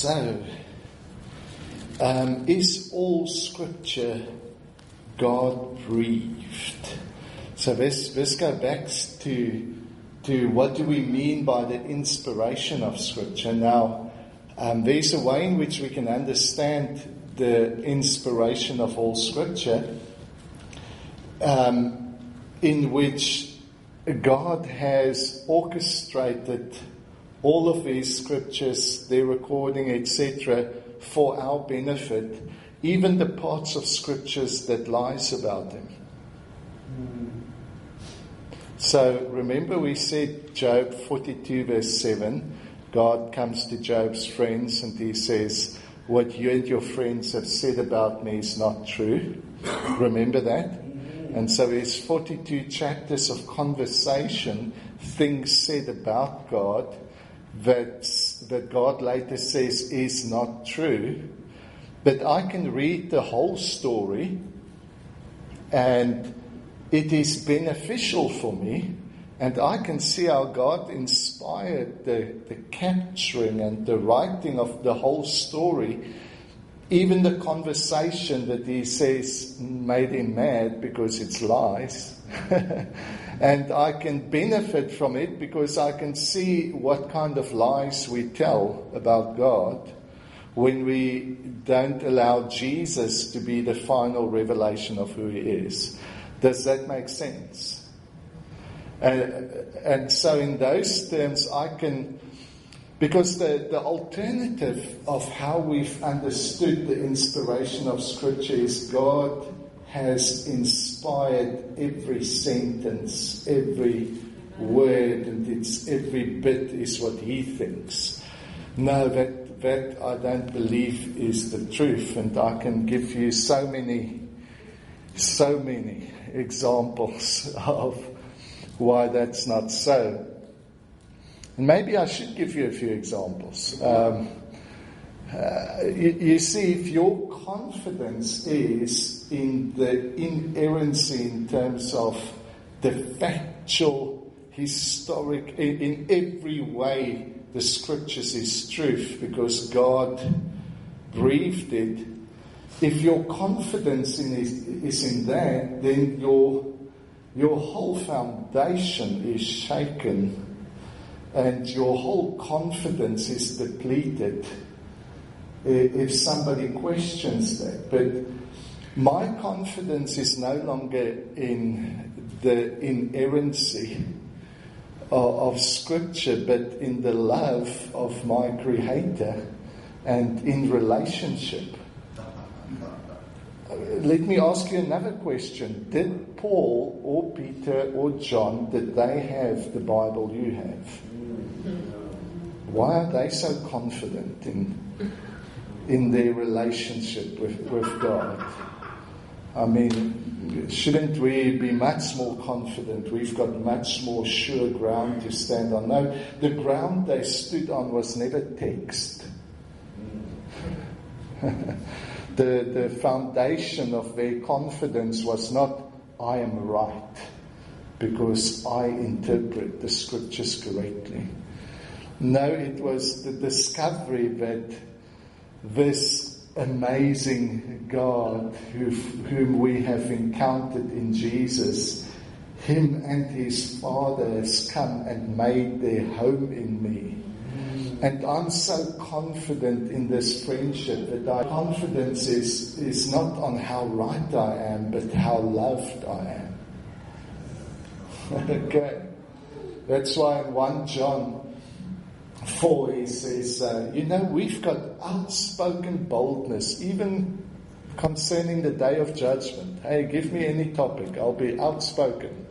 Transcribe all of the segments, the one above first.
So, is all Scripture God-breathed? So let's go back to what do we mean by the inspiration of Scripture. Now, there's a way in which we can understand the inspiration of all Scripture, in which God has orchestrated all of these Scriptures, their recording, etc., for our benefit, even the parts of Scriptures that lies about them. So remember we said Job 42 verse 7, God comes to Job's friends and he says, what you and your friends have said about me is not true. Remember that? And so there's 42 chapters of conversation, things said about God that God later says is not true. But I can read the whole story and it is beneficial for me, and I can see how God inspired the capturing and the writing of the whole story. Even the conversation that he says made him mad because it's lies. And I can benefit from it because I can see what kind of lies we tell about God when we don't allow Jesus to be the final revelation of who he is. Does that make sense? And so in those terms I can, because the alternative of how we've understood the inspiration of Scripture is God has inspired every sentence, every word, and it's every bit is what he thinks. No, that I don't believe is the truth, and I can give you so many examples of why that's not so. And maybe I should give you a few examples. You see, if your confidence is in the inerrancy in terms of the factual, historic, in every way the Scriptures is truth because God breathed it, if your confidence is in that, then your whole foundation is shaken and your whole confidence is depleted if somebody questions that. But my confidence is no longer in the inerrancy of Scripture, but in the love of my Creator and in relationship. Let me ask you another question. Did Paul or Peter or John, did they have the Bible you have? Why are they so confident in their relationship with God? I mean, shouldn't we be much more confident? We've got much more sure ground to stand on. No, the ground they stood on was never text. The foundation of their confidence was not, I am right, because I interpret the Scriptures correctly. No, it was the discovery that this amazing God whom we have encountered in Jesus, him and his Father has come and made their home in me. And I'm so confident in this friendship that my confidence is not on how right I am, but how loved I am. Okay. That's why in 1 John 4 he says, we've got outspoken boldness, even concerning the day of judgment. Hey, give me any topic, I'll be outspoken.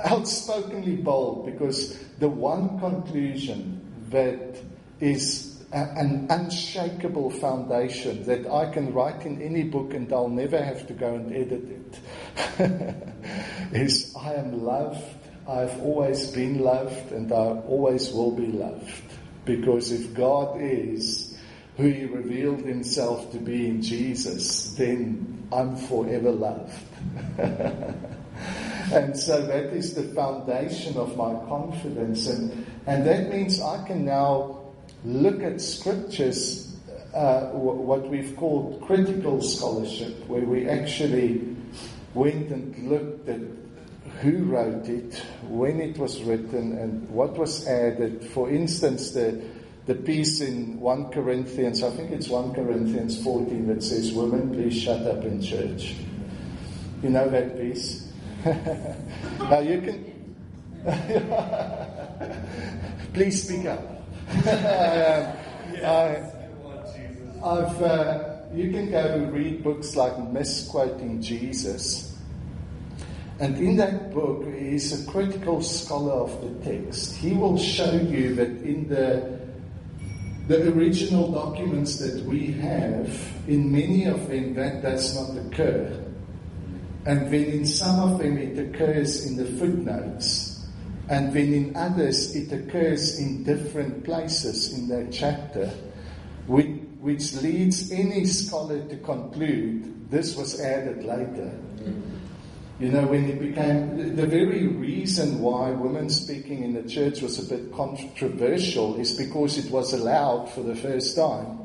Outspokenly bold, because the one conclusion that is an unshakable foundation that I can write in any book and I'll never have to go and edit it is I am loved, I've always been loved, and I always will be loved. Because if God is who he revealed himself to be in Jesus, then I'm forever loved. And so that is the foundation of my confidence. And that means I can now look at scriptures, what we've called critical scholarship, where we actually went and looked at who wrote it, when it was written, and what was added. For instance, the piece in 1 Corinthians, I think it's 1 Corinthians 14, that says, "Women, please shut up in church." You know that piece? Now you can... Please speak up. You can go read books like Misquoting Jesus. And in that book, he's a critical scholar of the text. He will show you that in the original documents that we have, in many of them that does not occur. And then in some of them it occurs in the footnotes. And then in others it occurs in different places in that chapter, which leads any scholar to conclude this was added later. You know, when it became, the very reason why women speaking in the church was a bit controversial is because it was allowed for the first time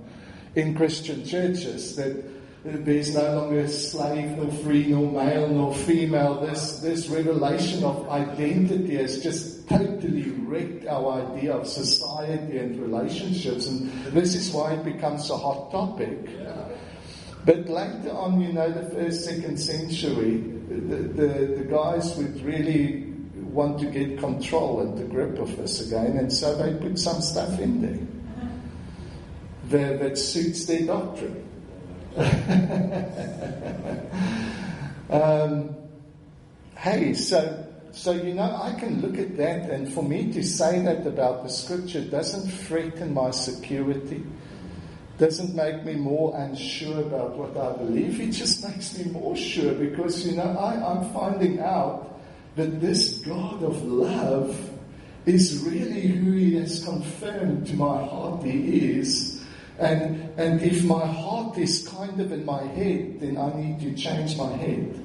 in Christian churches, that there's no longer slave nor free nor male nor female. This revelation of identity has just totally wrecked our idea of society and relationships, and this is why it becomes a hot topic. But later on, you know, the first, second century, the guys would really want to get control and the grip of this again, and so they put some stuff in there that suits their doctrine. So you know, I can look at that, and for me to say that about the scripture doesn't threaten my security, doesn't make me more unsure about what I believe. It just makes me more sure, because, you know, I'm finding out that this God of love is really who He has confirmed to my heart He is. And if my heart is kind of in my head, then I need to change my head.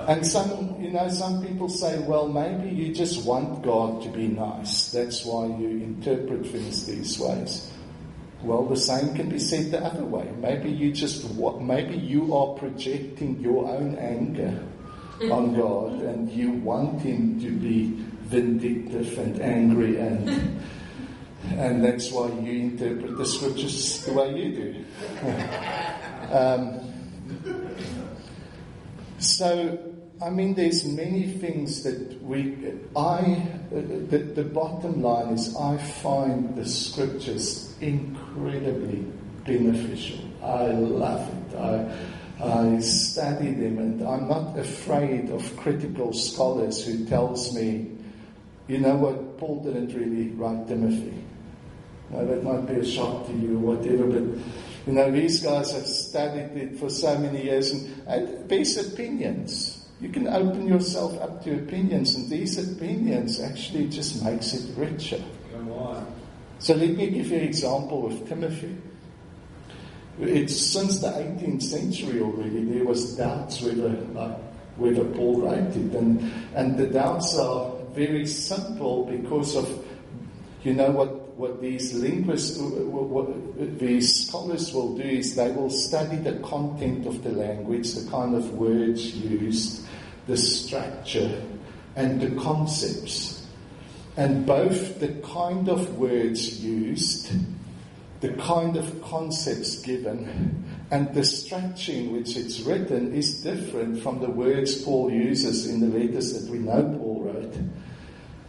And some people say, well, maybe you just want God to be nice. That's why you interpret things these ways. Well, the same can be said the other way. Maybe you are projecting your own anger on God, and you want Him to be vindictive and angry, and that's why you interpret the scriptures the way you do. So, I mean, there's many things that the bottom line is, I find the scriptures incredibly beneficial. I love it. I study them, and I'm not afraid of critical scholars who tells me, you know what, Paul didn't really write Timothy. Now, that might be a shock to you or whatever, but you know, these guys have studied it for so many years, and there's opinions. You can open yourself up to opinions, and these opinions actually just makes it richer. Come on. So let me give you an example with Timothy. It's since the 18th century already, there was doubts whether Paul wrote it, and the doubts are very simple because of, you know, what these linguists, what these scholars will do is they will study the content of the language, the kind of words used, the structure, and the concepts. And both the kind of words used, the kind of concepts given, and the structure in which it's written is different from the words Paul uses in the letters that we know Paul wrote.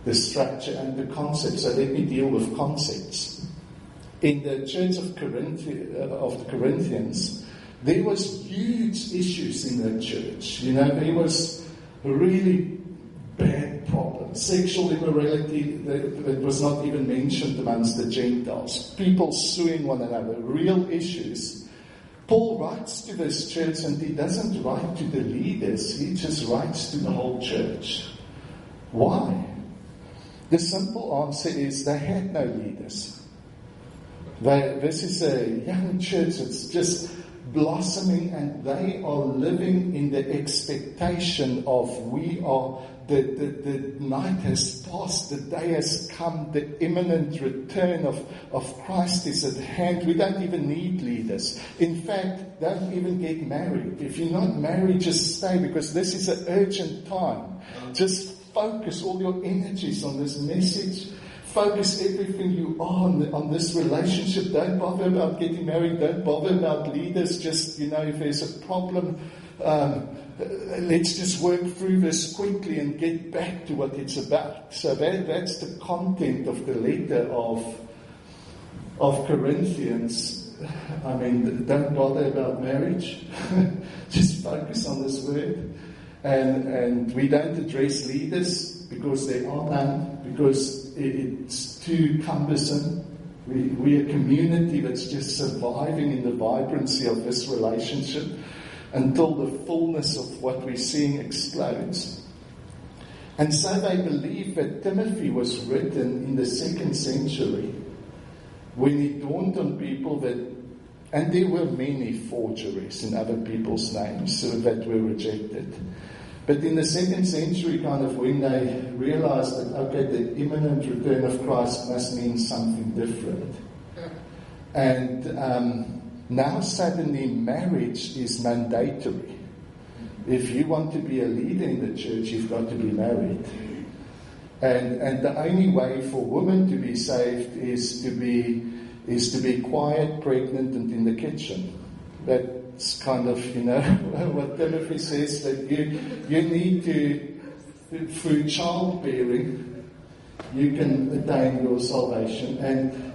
The structure and the concepts. So let me deal with concepts. In the church of the Corinthians, there was huge issues in that church. You know, there was really bad problems. Sexual immorality that was not even mentioned amongst the Gentiles. People suing one another. Real issues. Paul writes to this church, and he doesn't write to the leaders. He just writes to the whole church. Why? The simple answer is they had no leaders. This is a young church that's just blossoming, and they are living in the expectation of the night has passed, the day has come, the imminent return of Christ is at hand. We don't even need leaders. In fact, don't even get married. If you're not married, just stay, because this is an urgent time. Just focus all your energies on this message. Focus everything you are on this relationship. Don't bother about getting married. Don't bother about leaders. Just, if there's a problem, let's just work through this quickly and get back to what it's about. So that's the content of the letter of Corinthians. I mean, don't bother about marriage. Just focus on this word. And we don't address leaders because there are none, because it's too cumbersome. We're a community that's just surviving in the vibrancy of this relationship until the fullness of what we're seeing explodes. And so they believe that Timothy was written in the 2nd century, when it dawned on people that, and there were many forgeries in other people's names that were rejected. But in the 2nd century, kind of when they realized that, okay, the imminent return of Christ must mean something different. And now suddenly marriage is mandatory. If you want to be a leader in the church, you've got to be married. And the only way for women to be saved is to be quiet, pregnant, and in the kitchen. That's kind of, what Timothy says, that you need to, through childbearing, you can attain your salvation.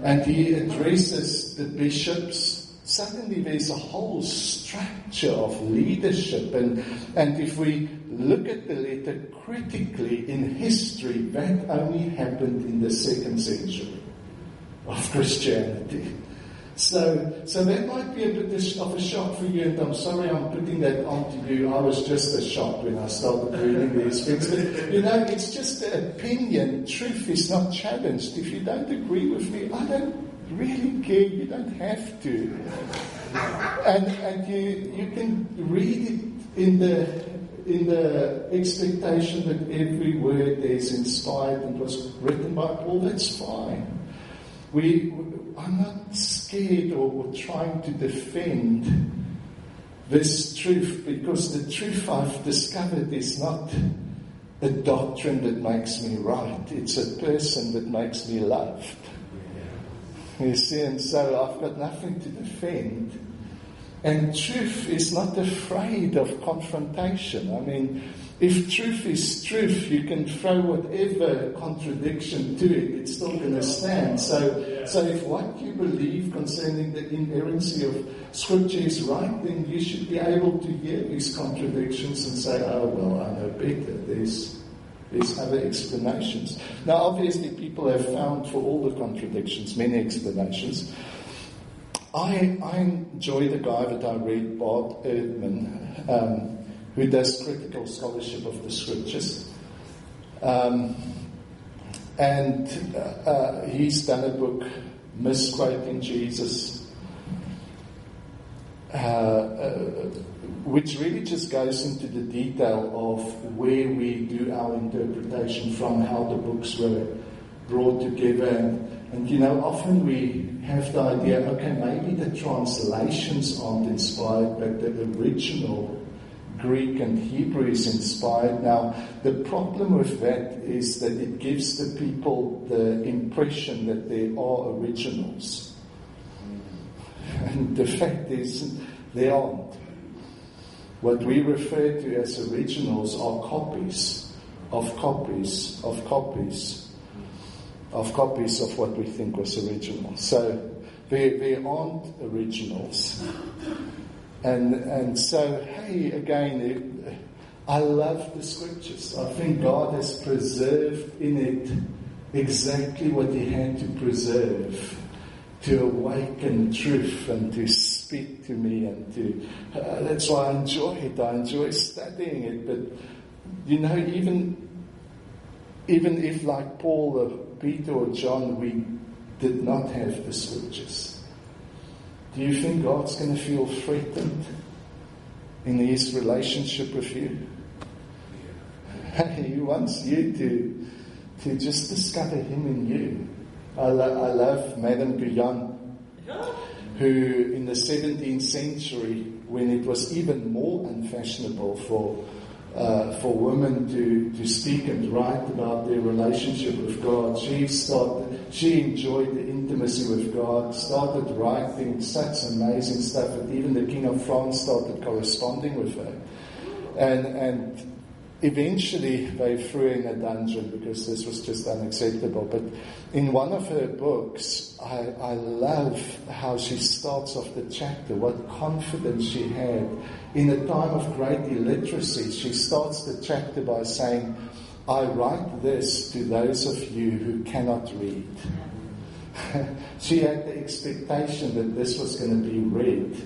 And he addresses the bishops. Suddenly there's a whole structure of leadership. And if we look at the letter critically in history, that only happened in the 2nd century of Christianity. So that might be a bit of a shock for you, and I'm sorry I'm putting that onto you. I was just as shocked when I started reading these things. But, it's just an opinion. Truth is not challenged. If you don't agree with me, I don't really care. You don't have to. And you can read it in the expectation that every word is inspired and was written by Paul. That's fine. I'm not scared or trying to defend this truth, because the truth I've discovered is not a doctrine that makes me right. It's a person that makes me loved. You see, and so I've got nothing to defend. And truth is not afraid of confrontation. I mean, if truth is truth, you can throw whatever contradiction to it, it's still going to stand. So if what you believe concerning the inerrancy of Scripture is right, then you should be able to hear these contradictions and say, oh, well, I know better. There's other explanations. Now, obviously, people have found for all the contradictions many explanations. I enjoy the guy that I read, Bob Erdman, who does critical scholarship of the Scriptures. And he's done a book, Misquoting Jesus, which really just goes into the detail of where we do our interpretation from, how the books were brought together. And often we have the idea, okay, maybe the translations aren't inspired, but the original Greek and Hebrew is inspired. Now, the problem with that is that it gives the people the impression that there are originals. And the fact is, there aren't. What we refer to as originals are copies of copies of copies of copies of what we think was original. So there aren't originals. And so, hey, again, I love the Scriptures. I think God has preserved in it exactly what He had to preserve to awaken truth and to speak to me, and to that's why I enjoy it. I enjoy studying it. But even if, like Paul or Peter or John, we did not have the Scriptures, do you think God's going to feel threatened in His relationship with you? He wants you to just discover Him in you. I love Madame Guyon, who in the 17th century, when it was even more unfashionable for women to speak and write about their relationship with God, she enjoyed the intimacy with God, started writing such amazing stuff that even the King of France started corresponding with her. And eventually they threw her in a dungeon because this was just unacceptable. But in one of her books, I love how she starts off the chapter, what confidence she had. In a time of great illiteracy, she starts the chapter by saying, I write this to those of you who cannot read. She had the expectation that this was going to be read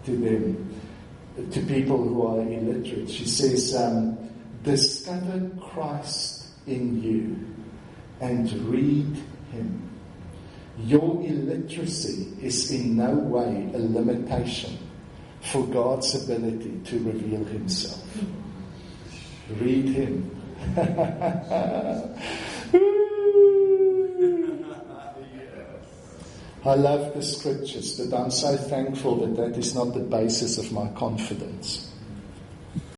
to them, to people who are illiterate. She says, discover Christ in you and read Him. Your illiteracy is in no way a limitation for God's ability to reveal Himself. Read Him. I love the scriptures, but I'm so thankful that is not the basis of my confidence.